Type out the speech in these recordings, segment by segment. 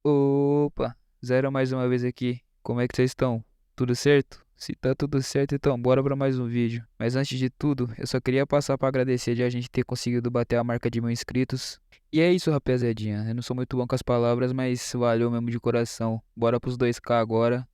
Opa, Zero mais uma vez aqui. Como é que vocês estão? Tudo certo? Se tá tudo certo, então bora pra mais um vídeo. Mas antes de tudo, eu só queria passar pra agradecer de a gente ter conseguido bater a marca de 1.000 inscritos. E é isso, rapaziadinha. Eu não sou muito bom com as palavras, mas valeu mesmo de coração. Bora pros 2K agora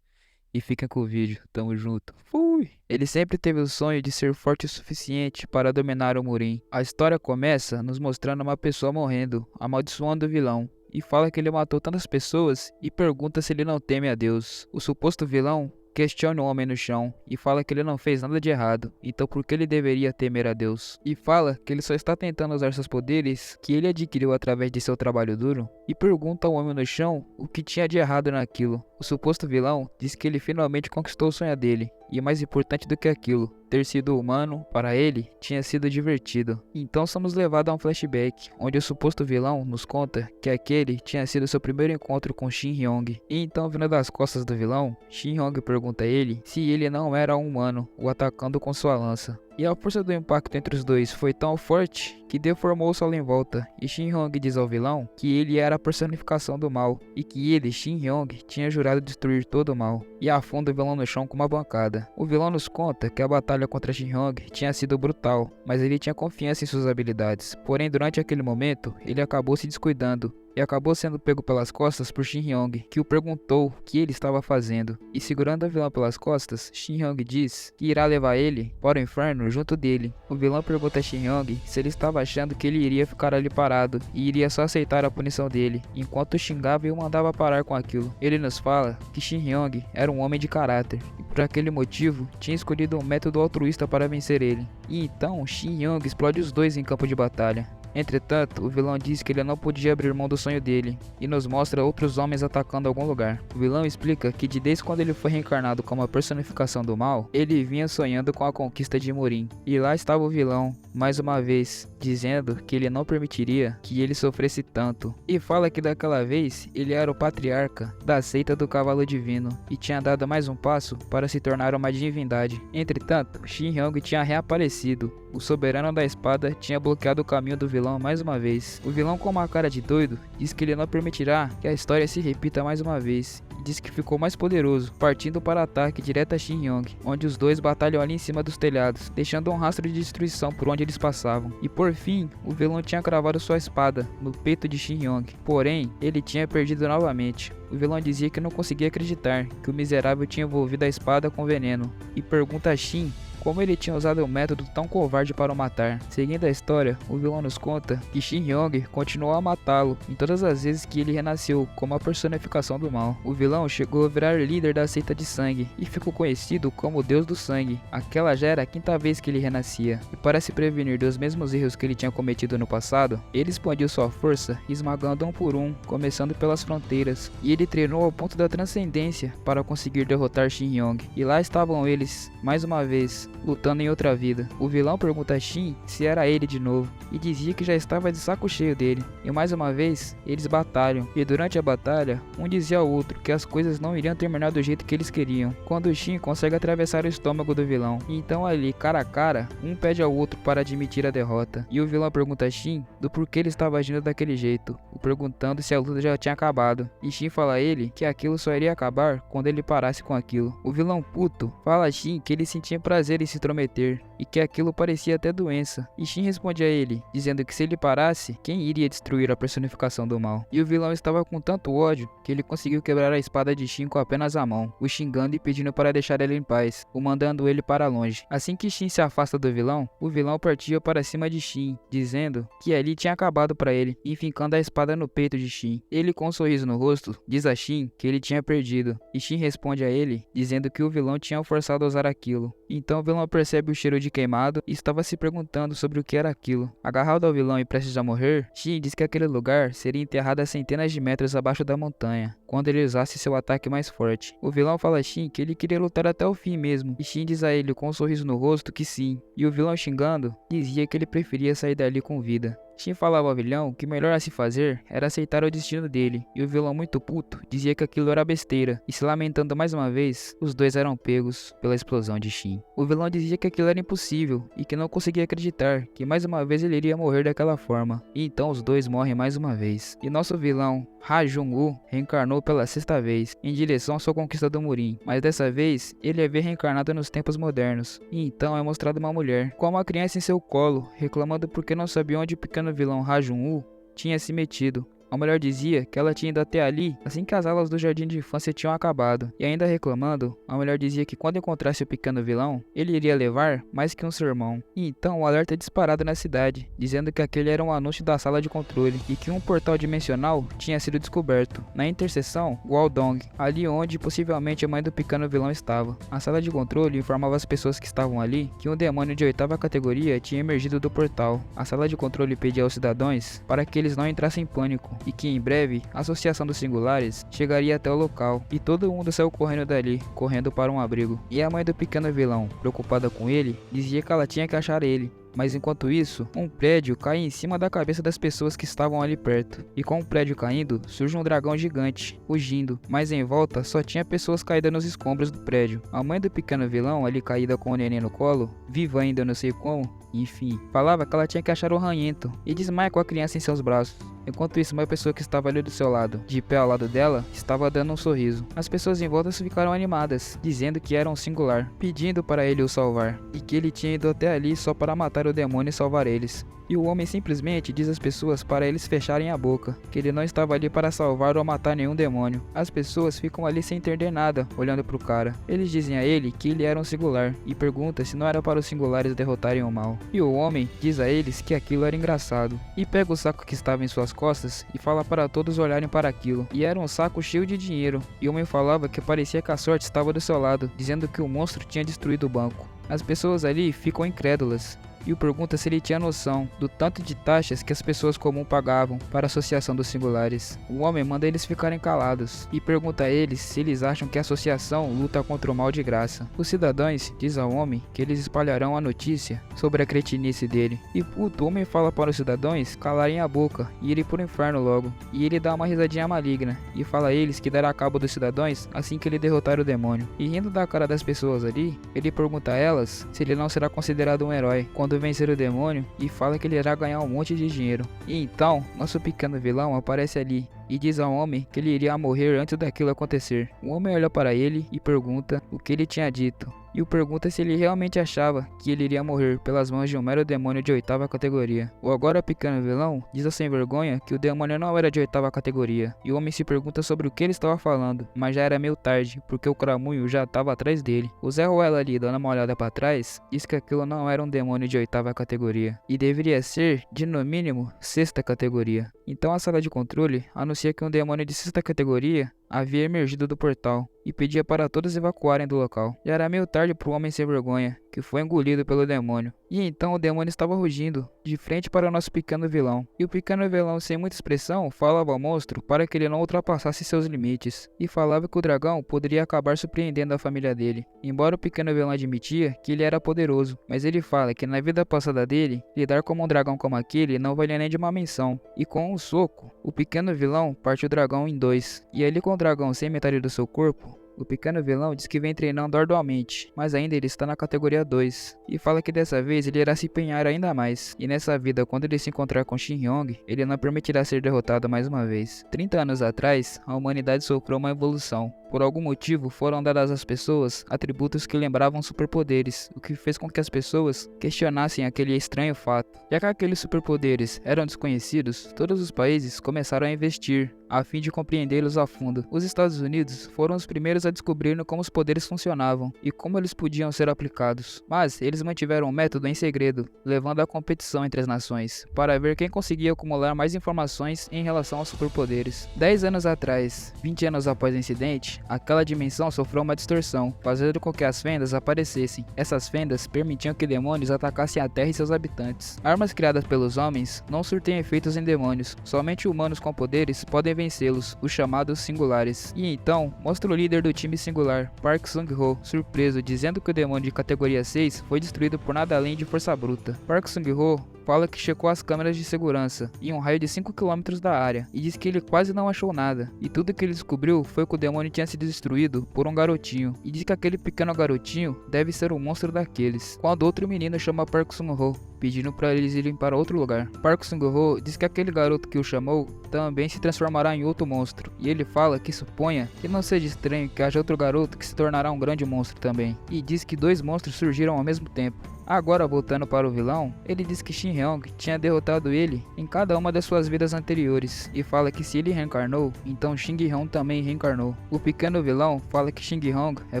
e fica com o vídeo. Tamo junto. Fui! Ele sempre teve o sonho de ser forte o suficiente para dominar o Murim. A história começa nos mostrando uma pessoa morrendo, amaldiçoando o vilão. E fala que ele matou tantas pessoas e pergunta se ele não teme a Deus. O suposto vilão questiona o homem no chão e fala que ele não fez nada de errado, então por que ele deveria temer a Deus? E fala que ele só está tentando usar seus poderes que ele adquiriu através de seu trabalho duro e pergunta ao homem no chão o que tinha de errado naquilo. O suposto vilão diz que ele finalmente conquistou o sonho dele e mais importante do que aquilo, ter sido humano, para ele, tinha sido divertido. Então somos levados a um flashback, onde o suposto vilão nos conta que aquele tinha sido seu primeiro encontro com Shin Hyung. E então, vindo das costas do vilão, Shin Hyung pergunta a ele se ele não era um humano, o atacando com sua lança. E a força do impacto entre os dois foi tão forte que deformou o solo em volta, e Shin Hyung diz ao vilão que ele era a personificação do mal, e que ele, Shin Hyung, tinha jurado destruir todo o mal, e afunda o vilão no chão com uma bancada. O vilão nos conta que a batalha contra Shin Hyung tinha sido brutal, mas ele tinha confiança em suas habilidades, porém durante aquele momento, ele acabou se descuidando, e acabou sendo pego pelas costas por Shin Hyung, que o perguntou o que ele estava fazendo. E segurando o vilão pelas costas, Shin Hyung diz que irá levar ele para o inferno junto dele. O vilão pergunta a Shin Hyung se ele estava achando que ele iria ficar ali parado e iria só aceitar a punição dele, enquanto xingava e o mandava parar com aquilo. Ele nos fala que Shin Hyung era um homem de caráter, e por aquele motivo tinha escolhido um método altruísta para vencer ele. E então Shin Hyung explode os dois em campo de batalha. Entretanto, o vilão diz que ele não podia abrir mão do sonho dele, e nos mostra outros homens atacando algum lugar. O vilão explica que desde quando ele foi reencarnado como a personificação do mal, ele vinha sonhando com a conquista de Murim. E lá estava o vilão, mais uma vez, dizendo que ele não permitiria que ele sofresse tanto. E fala que daquela vez, ele era o patriarca da seita do Cavalo Divino, e tinha dado mais um passo para se tornar uma divindade. Entretanto, Shin Hyung tinha reaparecido. O soberano da espada tinha bloqueado o caminho do vilão mais uma vez. O vilão, com uma cara de doido, diz que ele não permitirá que a história se repita mais uma vez. E diz que ficou mais poderoso, partindo para ataque direto a Shin Hyung, onde os dois batalham ali em cima dos telhados, deixando um rastro de destruição por onde eles passavam. E por fim, o vilão tinha cravado sua espada no peito de Shin Hyung, porém, ele tinha perdido novamente. O vilão dizia que não conseguia acreditar que o miserável tinha envolvido a espada com veneno, e pergunta a Shin como ele tinha usado um método tão covarde para o matar. Seguindo a história, o vilão nos conta que Shin Hyung continuou a matá-lo em todas as vezes que ele renasceu como a personificação do mal. O vilão chegou a virar líder da seita de sangue e ficou conhecido como o Deus do Sangue. Aquela já era a quinta vez que ele renascia, e para se prevenir dos mesmos erros que ele tinha cometido no passado, ele expandiu sua força, esmagando um por um, começando pelas fronteiras, e ele treinou ao ponto da transcendência para conseguir derrotar Shin Hyung. E lá estavam eles, mais uma vez, lutando em outra vida. O vilão pergunta a Shin se era ele de novo, e dizia que já estava de saco cheio dele. E mais uma vez, eles batalham, e durante a batalha, um dizia ao outro que as coisas não iriam terminar do jeito que eles queriam, quando Shin consegue atravessar o estômago do vilão. E então ali, cara a cara, um pede ao outro para admitir a derrota, e o vilão pergunta a Shin do porquê ele estava agindo daquele jeito, o perguntando se a luta já tinha acabado, e Shin fala a ele que aquilo só iria acabar quando ele parasse com aquilo. O vilão puto fala a Shin que ele sentia prazer em se intrometer, e que aquilo parecia até doença. E Shin responde a ele, dizendo que se ele parasse, quem iria destruir a personificação do mal? E o vilão estava com tanto ódio que ele conseguiu quebrar a espada de Shin com apenas a mão, o xingando e pedindo para deixar ele em paz, o mandando ele para longe. Assim que Shin se afasta do vilão, o vilão partiu para cima de Shin, dizendo que ali tinha acabado para ele, e fincando a espada no peito de Shin. Ele, com um sorriso no rosto, diz a Shin que ele tinha perdido, e Shin responde a ele, dizendo que o vilão tinha o forçado a usar aquilo. Então o vilão percebe o cheiro de queimado e estava se perguntando sobre o que era aquilo. Agarrado ao vilão e prestes a morrer, Shin diz que aquele lugar seria enterrado a centenas de metros abaixo da montanha, quando ele usasse seu ataque mais forte. O vilão fala a Shin que ele queria lutar até o fim mesmo, e Shin diz a ele com um sorriso no rosto que sim, e o vilão xingando, dizia que ele preferia sair dali com vida. Shin falava ao vilão que o melhor a se fazer era aceitar o destino dele, e o vilão, muito puto, dizia que aquilo era besteira, e se lamentando mais uma vez, os dois eram pegos pela explosão de Shin. O vilão dizia que aquilo era impossível, e que não conseguia acreditar que mais uma vez ele iria morrer daquela forma, e então os dois morrem mais uma vez. E nosso vilão, Ha Jung-woo, reencarnou pela sexta vez, em direção à sua conquista do Murin, mas dessa vez, ele havia reencarnado nos tempos modernos, e então é mostrada uma mulher, com uma criança em seu colo, reclamando porque não sabia onde o pequeno vilão Ha Jung-woo tinha se metido. A mulher dizia que ela tinha ido até ali assim que as aulas do jardim de infância tinham acabado. E ainda reclamando, a mulher dizia que quando encontrasse o pequeno vilão, ele iria levar mais que um sermão. E então o alerta é disparado na cidade, dizendo que aquele era um anúncio da sala de controle e que um portal dimensional tinha sido descoberto na interseção Guodong, ali onde possivelmente a mãe do pequeno vilão estava. A sala de controle informava as pessoas que estavam ali que um demônio de 8ª categoria tinha emergido do portal. A sala de controle pedia aos cidadãos para que eles não entrassem em pânico, e que em breve a Associação dos Singulares chegaria até o local, e todo mundo saiu correndo dali, correndo para um abrigo. E a mãe do pequeno vilão, preocupada com ele, dizia que ela tinha que achar ele. Mas enquanto isso, um prédio cai em cima da cabeça das pessoas que estavam ali perto. E com o prédio caindo, surge um dragão gigante, fugindo, mas em volta só tinha pessoas caídas nos escombros do prédio. A mãe do pequeno vilão, ali caída com o neném no colo, viva ainda não sei como, enfim, falava que ela tinha que achar o ranhento e desmaia com a criança em seus braços. Enquanto isso, uma pessoa que estava ali do seu lado, de pé ao lado dela, estava dando um sorriso. As pessoas em volta ficaram animadas, dizendo que era um singular, pedindo para ele o salvar, e que ele tinha ido até ali só para matar o demônio e salvar eles. E o homem simplesmente diz às pessoas para eles fecharem a boca, que ele não estava ali para salvar ou matar nenhum demônio. As pessoas ficam ali sem entender nada, olhando pro cara. Eles dizem a ele que ele era um singular, e pergunta se não era para os singulares derrotarem o mal. E o homem diz a eles que aquilo era engraçado, e pega o saco que estava em suas costas e fala para todos olharem para aquilo. E era um saco cheio de dinheiro, e o homem falava que parecia que a sorte estava do seu lado, dizendo que o monstro tinha destruído o banco. As pessoas ali ficam incrédulas, e o pergunta se ele tinha noção do tanto de taxas que as pessoas comuns pagavam para a Associação dos Singulares. O homem manda eles ficarem calados e pergunta a eles se eles acham que a associação luta contra o mal de graça. Os cidadãos diz ao homem que eles espalharão a notícia sobre a cretinice dele. E puto, o homem fala para os cidadãos calarem a boca e irem pro inferno logo. E ele dá uma risadinha maligna e fala a eles que dará cabo dos cidadãos assim que ele derrotar o demônio. E rindo da cara das pessoas ali, ele pergunta a elas se ele não será considerado um herói quando vencer o demônio, e fala que ele irá ganhar um monte de dinheiro. E então, nosso pequeno vilão aparece ali e diz ao homem que ele iria morrer antes daquilo acontecer. O homem olha para ele e pergunta o que ele tinha dito. E o pergunta se ele realmente achava que ele iria morrer pelas mãos de um mero demônio de 8ª categoria. O agora pequeno vilão diz sem vergonha que o demônio não era de 8ª categoria, e o homem se pergunta sobre o que ele estava falando, mas já era meio tarde, porque o cramunho já estava atrás dele. O Zé Ruela ali, dando uma olhada para trás, diz que aquilo não era um demônio de 8ª categoria, e deveria ser, de no mínimo, 6ª categoria. Então a sala de controle anuncia que um demônio de 6ª categoria havia emergido do portal e pedia para todos evacuarem do local. Já era meio tarde para o homem sem vergonha, que foi engolido pelo demônio. E então o demônio estava rugindo, de frente para o nosso pequeno vilão. E o pequeno vilão, sem muita expressão, falava ao monstro para que ele não ultrapassasse seus limites. E falava que o dragão poderia acabar surpreendendo a família dele. Embora o pequeno vilão admitia que ele era poderoso, mas ele fala que na vida passada dele, lidar como um dragão como aquele não valia nem de uma menção. E com um soco, o pequeno vilão parte o dragão em dois. E ali com o dragão sem metade do seu corpo, o pequeno vilão diz que vem treinando arduamente, mas ainda ele está na categoria 2, e fala que dessa vez ele irá se empenhar ainda mais, e nessa vida quando ele se encontrar com Shin Hyong, ele não permitirá ser derrotado mais uma vez. 30 anos atrás, a humanidade sofreu uma evolução. Por algum motivo, foram dadas às pessoas atributos que lembravam superpoderes, o que fez com que as pessoas questionassem aquele estranho fato. Já que aqueles superpoderes eram desconhecidos, todos os países começaram a investir, a fim de compreendê-los a fundo. Os Estados Unidos foram os primeiros a descobrir como os poderes funcionavam e como eles podiam ser aplicados. Mas eles mantiveram o método em segredo, levando à competição entre as nações, para ver quem conseguia acumular mais informações em relação aos superpoderes. 10 anos atrás, 20 anos após o incidente, aquela dimensão sofreu uma distorção, fazendo com que as fendas aparecessem. Essas fendas permitiam que demônios atacassem a Terra e seus habitantes. Armas criadas pelos homens não surtem efeitos em demônios, somente humanos com poderes podem vencê-los, os chamados singulares. E então, mostra o líder do time singular, Park Sung-ho, surpreso, dizendo que o demônio de categoria 6 foi destruído por nada além de força bruta. Park Sung-ho fala que checou as câmeras de segurança em um raio de 5 km da área e diz que ele quase não achou nada, e tudo que ele descobriu foi que o demônio tinha sido destruído por um garotinho, e diz que aquele pequeno garotinho deve ser um monstro daqueles, quando outro menino chama Park Sung-ho, pedindo para eles irem para outro lugar. Park Sung-ho diz que aquele garoto que o chamou também se transformará em outro monstro, e ele fala que suponha que não seja estranho que haja outro garoto que se tornará um grande monstro também, e diz que 2 monstros surgiram ao mesmo tempo. Agora, voltando para o vilão, ele diz que Shin Hyung tinha derrotado ele em cada uma das suas vidas anteriores, e fala que se ele reencarnou, então Shin Hyung também reencarnou. O pequeno vilão fala que Shin Hyung é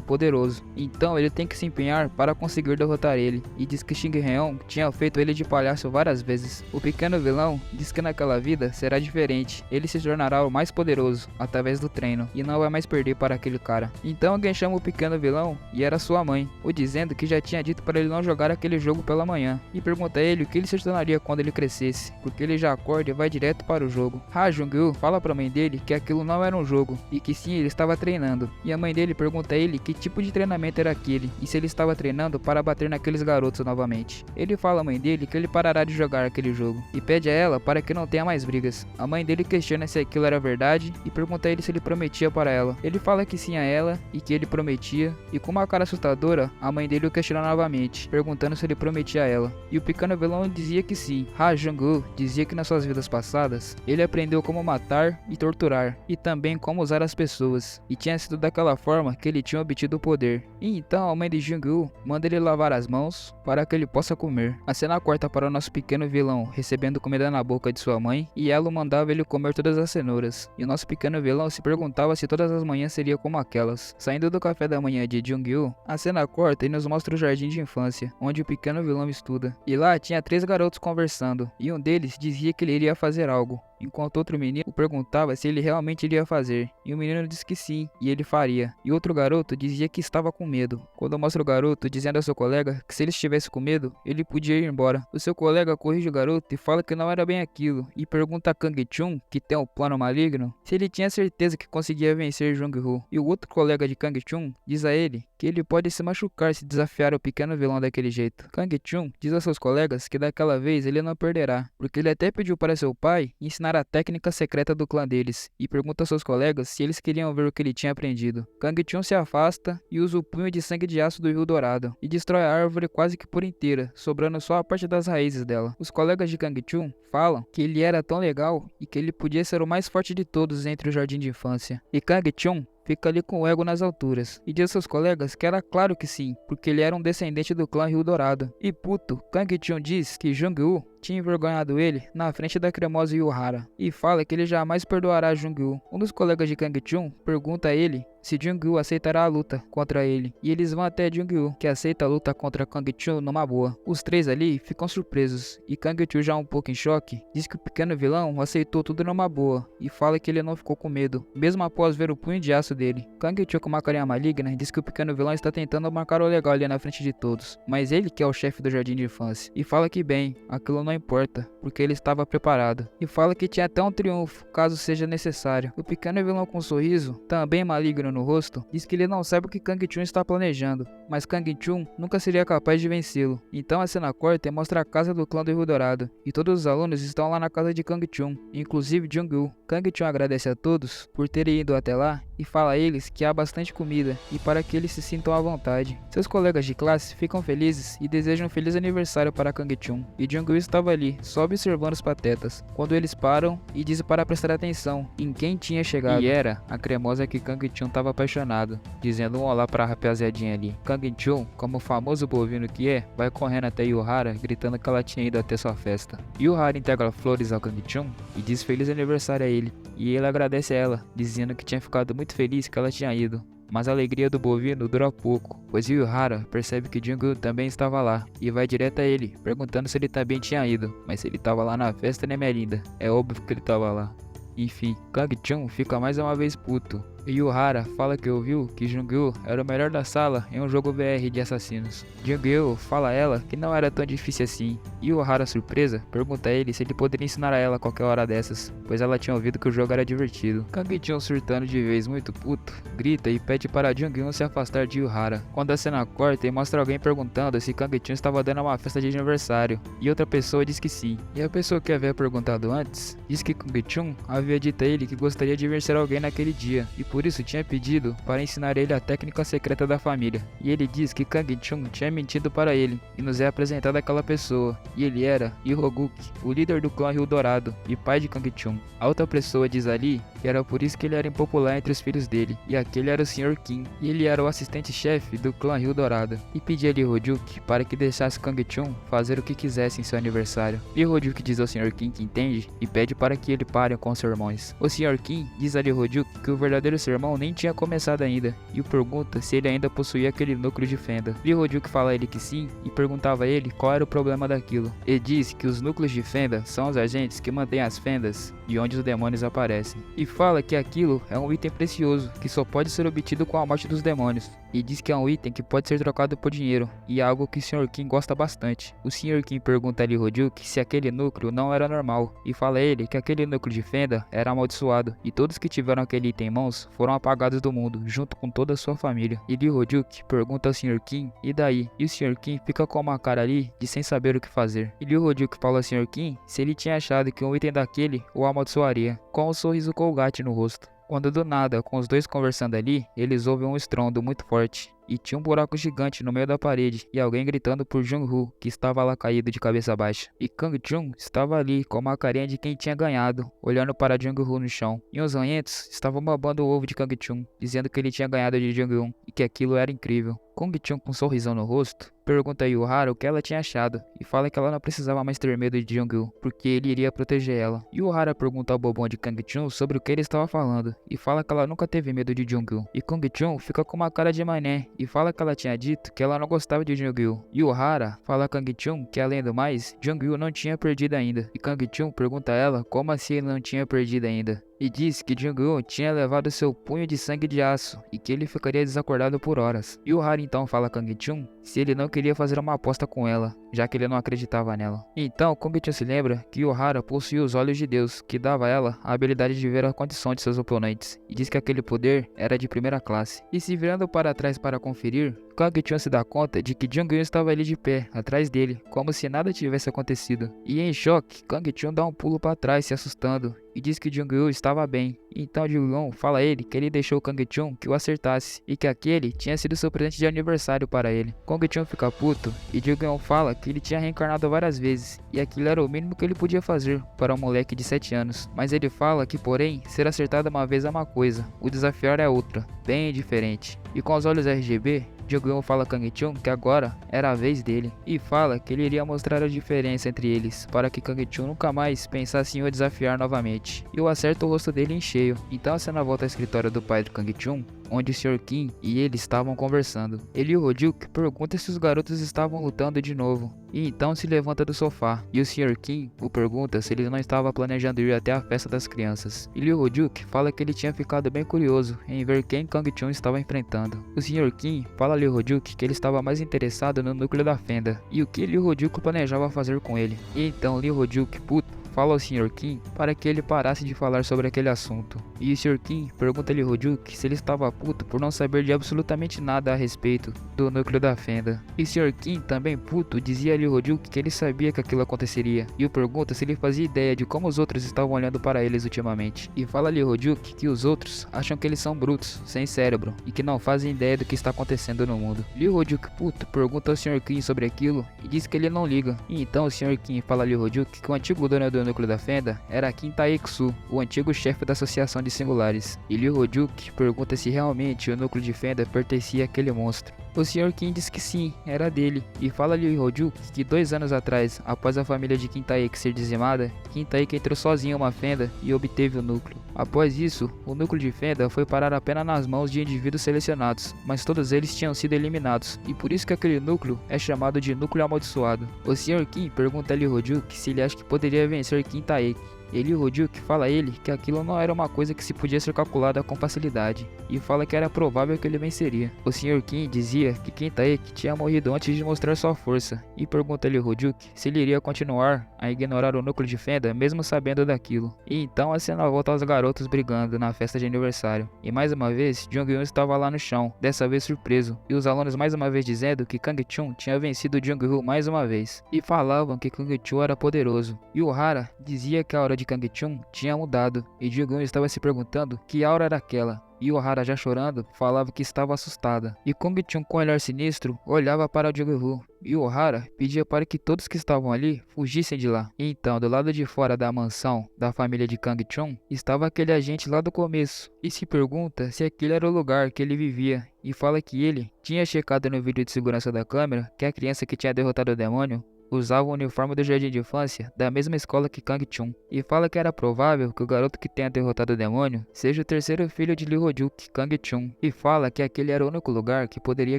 poderoso, então ele tem que se empenhar para conseguir derrotar ele, e diz que Shin Hyung tinha feito ele de palhaço várias vezes. O pequeno vilão diz que naquela vida será diferente, ele se tornará o mais poderoso através do treino, e não vai mais perder para aquele cara. Então alguém chama o pequeno vilão, e era sua mãe, o dizendo que já tinha dito para ele não jogar aquele jogo pela manhã, e pergunta a ele o que ele se tornaria quando ele crescesse, porque ele já acorda e vai direto para o jogo. Ha Jung-woo fala para a mãe dele que aquilo não era um jogo, e que sim, ele estava treinando, e a mãe dele pergunta a ele que tipo de treinamento era aquele, e se ele estava treinando para bater naqueles garotos novamente. Ele fala à mãe dele que ele parará de jogar aquele jogo, e pede a ela para que não tenha mais brigas. A mãe dele questiona se aquilo era verdade, e pergunta a ele se ele prometia para ela. Ele fala que sim a ela, e que ele prometia, e com uma cara assustadora, a mãe dele o questiona novamente, perguntando se ele prometia a ela, e o pequeno vilão dizia que sim. Ha Jung-woo dizia que nas suas vidas passadas, ele aprendeu como matar e torturar, e também como usar as pessoas, e tinha sido daquela forma que ele tinha obtido o poder. E então a mãe de Jung-woo manda ele lavar as mãos para que ele possa comer. A cena corta para o nosso pequeno vilão recebendo comida na boca de sua mãe, e ela mandava ele comer todas as cenouras, e o nosso pequeno vilão se perguntava se todas as manhãs seria como aquelas. Saindo do café da manhã de Jung-woo, a cena corta e nos mostra o jardim de infância, onde o pequeno vilão estuda, e lá tinha 3 garotos conversando, e um deles dizia que ele iria fazer algo, enquanto outro menino o perguntava se ele realmente iria fazer, e o menino disse que sim, e ele faria, e outro garoto dizia que estava com medo, quando mostra o garoto dizendo ao seu colega que se ele estivesse com medo, ele podia ir embora. O seu colega corrige o garoto e fala que não era bem aquilo, e pergunta a Kang Chun, que tem um plano maligno, se ele tinha certeza que conseguia vencer Jung-woo, e o outro colega de Kang Chun diz a ele que ele pode se machucar se desafiar o pequeno vilão daquele jeito. Kang Chun diz a seus colegas que daquela vez ele não perderá, porque ele até pediu para seu pai ensinar a técnica secreta do clã deles, e pergunta a seus colegas se eles queriam ver o que ele tinha aprendido. Kang Chun se afasta e usa o punho de sangue de aço do Rio Dourado, e destrói a árvore quase que por inteira, sobrando só a parte das raízes dela. Os colegas de Kang Chun falam que ele era tão legal e que ele podia ser o mais forte de todos entre o jardim de infância. E Kang Chun fica ali com o ego nas alturas, e diz aos seus colegas que era claro que sim, porque ele era um descendente do clã Rio Dourado. E puto, Kang Chun diz que Jung-woo tinha envergonhado ele na frente da cremosa Yuhara, e fala que ele jamais perdoará Jung-woo. Um dos colegas de Kang Chun pergunta a ele se Jung-woo aceitará a luta contra ele, e eles vão até Jung-woo, que aceita a luta contra Kang Chun numa boa. Os 3 ali ficam surpresos, e Kang Chun, já um pouco em choque, diz que o pequeno vilão aceitou tudo numa boa, e fala que ele não ficou com medo, mesmo após ver o punho de aço dele. Kang Chun, com uma carinha maligna, diz que o pequeno vilão está tentando marcar o legal ali na frente de todos, mas ele que é o chefe do jardim de infância, e fala que bem, aquilo não importa, porque ele estava preparado, e fala que tinha até um triunfo, caso seja necessário. O pequeno vilão, com um sorriso, também maligno no rosto, diz que ele não sabe o que Kang Chun está planejando, mas Kang Chun nunca seria capaz de vencê-lo. Então a cena corta e mostra a casa do clã do Rio Dourado, e todos os alunos estão lá na casa de Kang Chun, inclusive Jung-woo. Kang Chun agradece a todos por terem ido até lá, e fala a eles que há bastante comida, e para que eles se sintam à vontade. Seus colegas de classe ficam felizes e desejam um feliz aniversário para Kang Chun, e Jung-woo estava ali, só observando os patetas, quando eles param e dizem para prestar atenção em quem tinha chegado. E era a cremosa que Kang Chun estava apaixonado, dizendo um olá para a rapaziadinha ali. Kang Chun, como o famoso bovino que é, vai correndo até Yuhara, gritando que ela tinha ido até sua festa. Yuhara entrega flores ao Kang Chun e diz feliz aniversário a ele, e ele agradece a ela, dizendo que tinha ficado muito feliz que ela tinha ido. Mas a alegria do bovino dura pouco, pois Yuhara percebe que Jung-woo também estava lá, e vai direto a ele, perguntando se ele também tinha ido. Mas se ele estava lá na festa, né, minha linda? É óbvio que ele estava lá. Enfim, Kang Chun fica mais uma vez puto, E Yuhara fala que ouviu que Jungwoo era o melhor da sala em um jogo VR de assassinos. Jungwoo fala a ela que não era tão difícil assim. E Yuhara, surpresa, pergunta a ele se ele poderia ensinar a ela qualquer hora dessas, pois ela tinha ouvido que o jogo era divertido. Kang-chun, surtando de vez muito puto, grita e pede para Jungwoo se afastar de Yuhara. Quando a cena corta e mostra alguém perguntando se Kang-chun estava dando uma festa de aniversário, e outra pessoa diz que sim. E a pessoa que havia perguntado antes diz que Kang-chun havia dito a ele que gostaria de vencer alguém naquele dia, e por isso tinha pedido para ensinar ele a técnica secreta da família. E ele diz que Kang-chun tinha mentido para ele e nos é apresentado aquela pessoa, e ele era Hiroguchi, o líder do clã Rio Dourado e pai de Kang-chun. A outra pessoa diz ali que era por isso que ele era impopular entre os filhos dele, e aquele era o Sr. Kim, e ele era o assistente-chefe do clã Rio Dourado, e pedia a Hirojuki para que deixasse Kang-chun fazer o que quisesse em seu aniversário. Hirojuki diz ao Sr. Kim que entende e pede para que ele pare com os sermões. O Sr. Kim diz a Hirojuki que o verdadeiro sermão nem tinha começado ainda, e o pergunta se ele ainda possuía aquele núcleo de fenda. Hirojuki fala a ele que sim, e perguntava a ele qual era o problema daquilo. Ele diz que os núcleos de fenda são os agentes que mantêm as fendas de onde os demônios aparecem, e fala que aquilo é um item precioso que só pode ser obtido com a morte dos demônios, e diz que é um item que pode ser trocado por dinheiro, e é algo que o Sr. Kim gosta bastante. O Sr. Kim pergunta a Hirojuki se aquele núcleo não era normal, e fala a ele que aquele núcleo de fenda era amaldiçoado, e todos que tiveram aquele item em mãos foram apagados do mundo, junto com toda a sua família. E Hirojuki pergunta ao Sr. Kim, e daí? E o Sr. Kim fica com uma cara ali de sem saber o que fazer. E Hirojuki fala ao Sr. Kim se ele tinha achado que um item daquele o amaldiçoaria, com um sorriso Colgate no rosto. Quando do nada, com os dois conversando ali, eles ouvem um estrondo muito forte. E tinha um buraco gigante no meio da parede, e alguém gritando por Jung-Hoo, que estava lá caído de cabeça baixa. E Kang-chun estava ali, com uma carinha de quem tinha ganhado, olhando para Jung-Hoo no chão. E os ranhentos estavam babando o ovo de Kang-chun, dizendo que ele tinha ganhado de Jung-Hoo, e que aquilo era incrível. Kang-chun, com um sorrisão no rosto, pergunta a Yuhara o que ela tinha achado, e fala que ela não precisava mais ter medo de Jung-Hoo, porque ele iria proteger ela. Yuhara pergunta ao bobão de Kang-chun sobre o que ele estava falando, e fala que ela nunca teve medo de Jung-Hoo. E Kang-chun fica com uma cara de mané, e fala que ela tinha dito que ela não gostava de Jung-Hoo. Yuhara fala a Kang-chun que, além do mais, Jung-Hoo não tinha perdido ainda, e Kang-chun pergunta a ela como assim ele não tinha perdido ainda, e diz que Jung-Hoo tinha levado seu punho de sangue de aço e que ele ficaria desacordado por horas. Yuhara então fala a Kang-chun se ele não queria fazer uma aposta com ela, já que ele não acreditava nela. Então Kang-chun se lembra que Yuhara possuía os olhos de Deus, que dava a ela a habilidade de ver a condição de seus oponentes, e diz que aquele poder era de primeira classe. E se virando para trás para conferir, Kang-chun se dá conta de que Jung-Hoo estava ali de pé, atrás dele, como se nada tivesse acontecido. E em choque, Kang-chun dá um pulo para trás, se assustando, e diz que Jung-Hoo estava bem. Então Jung-Hoo fala a ele que ele deixou Kang-chun que o acertasse, e que aquele tinha sido seu presente de aniversário para ele. Kang-chun fica puto, e Jung-Hoo fala que ele tinha reencarnado várias vezes, e aquilo era o mínimo que ele podia fazer para um moleque de 7 anos. Mas ele fala que, porém, ser acertado uma vez é uma coisa, o desafiar é outra, bem diferente. E com os olhos RGB, Jung-Hoo fala a Kang-chun que agora era a vez dele, e fala que ele iria mostrar a diferença entre eles, para que Kang-chun nunca mais pensasse em o desafiar novamente. E o acerta o rosto dele em cheio. Então a cena volta ao escritório do pai de Kang-chun, onde o Sr. Kim e ele estavam conversando. Ele e o Hirojuki pergunta se os garotos estavam lutando de novo, e então se levanta do sofá, e o Sr. Kim o pergunta se ele não estava planejando ir até a festa das crianças. E o Hirojuki fala que ele tinha ficado bem curioso em ver quem Kang-chun estava enfrentando. O Sr. Kim fala a Hirojuki que ele estava mais interessado no núcleo da fenda, e o que Hirojuki planejava fazer com ele. E então Hirojuki, puto, fala ao Sr. Kim para que ele parasse de falar sobre aquele assunto. E o Sr. Kim pergunta a Hirojuki se ele estava puto por não saber de absolutamente nada a respeito do núcleo da fenda. E o Sr. Kim, também puto, dizia a Hirojuki que ele sabia que aquilo aconteceria, e o pergunta se ele fazia ideia de como os outros estavam olhando para eles ultimamente. E fala a Hirojuki que os outros acham que eles são brutos, sem cérebro, e que não fazem ideia do que está acontecendo no mundo. Hirojuki, puto, pergunta ao Sr. Kim sobre aquilo e diz que ele não liga. E então o Sr. Kim fala a Hirojuki que o antigo dono do núcleo da fenda era Kim Tae-Su, o antigo chefe da Associação de Singulares. E Hirojuki pergunta se realmente o núcleo de fenda pertencia àquele monstro. O Sr. Kim diz que sim, era dele, e fala a Hirojuki que 2 anos atrás, após a família de Kim Tae ser dizimada, Kim Tae entrou sozinho em uma fenda e obteve o núcleo. Após isso, o núcleo de fenda foi parar apenas nas mãos de indivíduos selecionados, mas todos eles tinham sido eliminados, e por isso que aquele núcleo é chamado de núcleo amaldiçoado. O Sr. Kim pergunta a Hirojuki se ele acha que poderia vencer Kim Tae. Ele, o Ryuk, fala a ele que aquilo não era uma coisa que se podia ser calculada com facilidade, e fala que era provável que ele venceria. O Sr. Kim dizia que Kentaeki tinha morrido antes de mostrar sua força, e pergunta a Ryuk se ele iria continuar a ignorar o núcleo de Fenda mesmo sabendo daquilo. E então a cena volta aos garotos brigando na festa de aniversário. E mais uma vez, Jung-Eun estava lá no chão, dessa vez surpreso, e os alunos mais uma vez dizendo que Kang-chun tinha vencido Jung-Woo mais uma vez, e falavam que Kang-chun era poderoso. E o Hara dizia que a aura de Kang-chun tinha mudado, e Jung-Eun estava se perguntando que aura era aquela. E Ohara, já chorando, falava que estava assustada. E Kang-chun, com um olhar sinistro, olhava para Jung-Woo. E Ohara pedia para que todos que estavam ali fugissem de lá. E então, do lado de fora da mansão da família de Kang-chun, estava aquele agente lá do começo. E se pergunta se aquele era o lugar que ele vivia. E fala que ele tinha checado no vídeo de segurança da câmera que a criança que tinha derrotado o demônio usava o uniforme do jardim de infância da mesma escola que Kang-chun, e fala que era provável que o garoto que tenha derrotado o demônio seja o terceiro filho de Lee Ho-juk, Kang-chun, e fala que aquele era o único lugar que poderia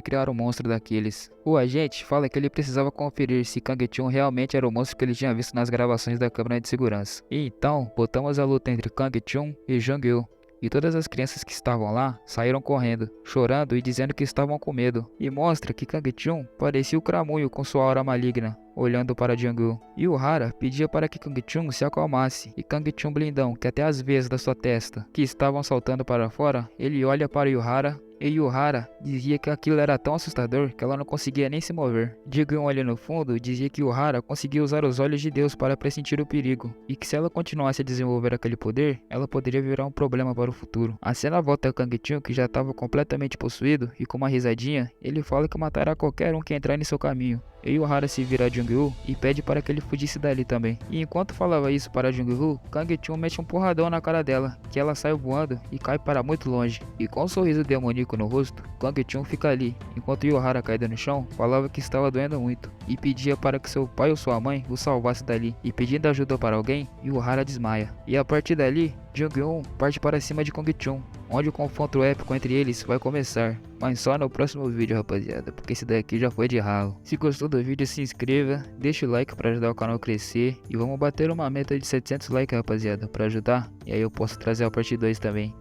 criar um monstro daqueles. O agente fala que ele precisava conferir se Kang-chun realmente era o monstro que ele tinha visto nas gravações da câmera de segurança. E então, botamos a luta entre Kang-chun e Jung-Eun. E todas as crianças que estavam lá saíram correndo, chorando e dizendo que estavam com medo. E mostra que Kang-chun parecia o Cramunho com sua aura maligna, olhando para Jung-Eun. E o Hara pedia para que Kang-chun se acalmasse. E Kang-chun blindão, que até as veias da sua testa, que estavam saltando para fora, ele olha para Yuhara. E Yuhara dizia que aquilo era tão assustador que ela não conseguia nem se mover. Jung-Eun, ali no fundo, dizia que Yuhara conseguia usar os olhos de Deus para pressentir o perigo, e que se ela continuasse a desenvolver aquele poder, ela poderia virar um problema para o futuro. A cena volta a Kang-chun, que já estava completamente possuído, e com uma risadinha, ele fala que matará qualquer um que entrar em seu caminho. E Yuhara se vira a Jung-Woo e pede para que ele fugisse dali também. E enquanto falava isso para Jung-Woo, Kang-chun mete um porradão na cara dela, que ela sai voando e cai para muito longe. E com um sorriso demoníaco no rosto, Kang-chun fica ali, enquanto Yuhara, caída no chão, falava que estava doendo muito, e pedia para que seu pai ou sua mãe o salvasse dali. E pedindo ajuda para alguém, Yuhara desmaia. E a partir dali, Jung-Eun parte para cima de Kang-chun, onde o confronto épico entre eles vai começar. Mas só no próximo vídeo, rapaziada, porque esse daqui já foi de ralo. Se gostou do vídeo, se inscreva, deixa o like para ajudar o canal a crescer. E vamos bater uma meta de 700 likes, rapaziada, para ajudar. E aí eu posso trazer a parte 2 também.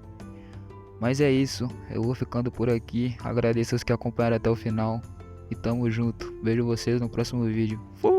Mas é isso, eu vou ficando por aqui. Agradeço os que acompanharam até o final. E tamo junto. Vejo vocês no próximo vídeo. Fui!